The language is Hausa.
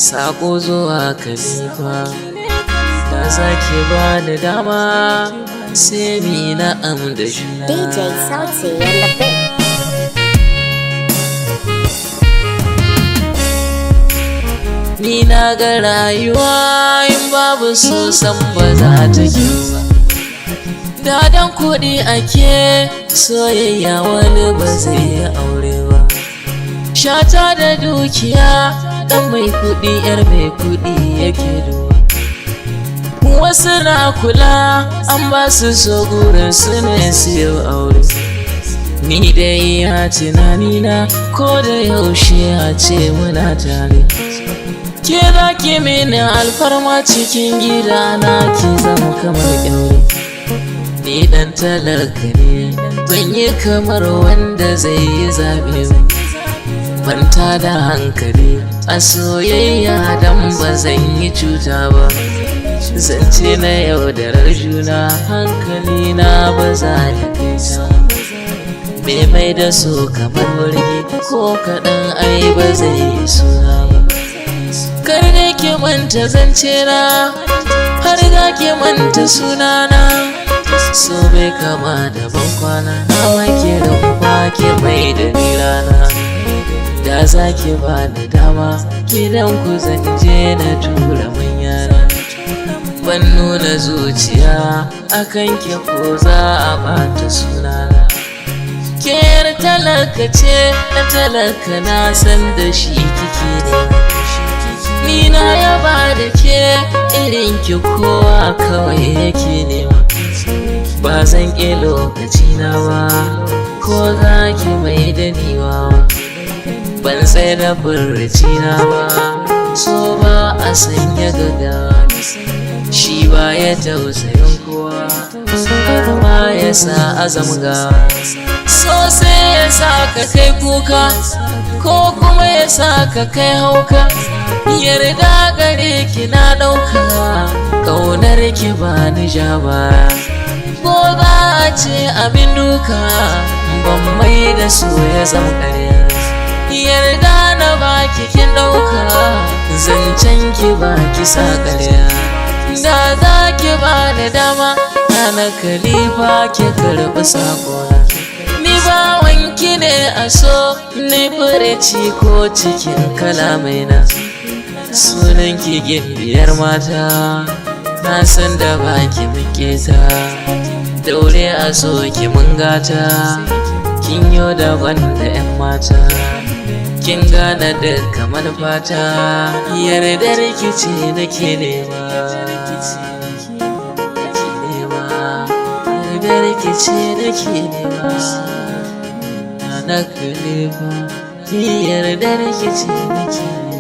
Sako zuwa Khalifa, da zaki ba da dama sai mi na'am da juna. DJ Sauti and the Big. Ni na ga rayuwa in babu so san ba za ta ba. Da dan kuɗi ake soyayya wani ba zai yi aure ba. Shata da dukiya dan mai kuɗi yar mai kuɗi yake duba. Wasu na kula an ba su so gurin su ne siyo aure. Ni dai ya tunanina ko da yaushe a ce muna tare. Ke za ki mini alfarma cikin gidana ki zama kamar ƙyaure. Ni ɗan talaka ne ban yi kamar wanda zai yi zaɓe ba. Banta da hankali a soyayya dan ba zan yi cuta ba. Zance na yaudarar juna hankali na ba za ya kai ta. Bai mai da so kamar wargi ko kaɗan ai ba zai yi suna ba. Kar da ki manta zance na har da ki manta sunana. So bai kama da ban kwana na wake da kuma ke mai da ni rana. Da za ki ba da dama gidan ku zan je na tura manyana. Ban nuna zuciya akan ki ko za a bata sunana. Ke yar talaka ce na talaka na san da shi kike ne. Ni na yaba da ke irin ki kowa kawai yake nema. Ba zan ƙi lokaci na ba ko za ki mai da niwa ba. Ban tsaye da furci na ba so ba a sanya gaga. Shi ba ya tausayin kowa har ma ya sa azamga. So sai ya sa ka kai kuka ko kuma ya sa ka kai hauka. Yarda gare ki na ɗauka ƙaunar ki ba ni ja ba. Ko za a ce abin duka ban mai da so ya zama ƙarya. Yarda na baki kin ɗauka zancen ki ba ki sa ƙarya. Da za ki ba da dama na Khalifa ki karɓi sakona. Ni ba wanki ne a so ni furici ko cikin kalamaina. Sunan ki gimbiyar mata na san da baki muke ta. Daure a so ki mun gata kin yo daban da 'yan mata. Kin gane duka manufata yardar ki ce nake nema. Yardar ki ce nake nema. Na Khalifa yardar ki ce nake nema.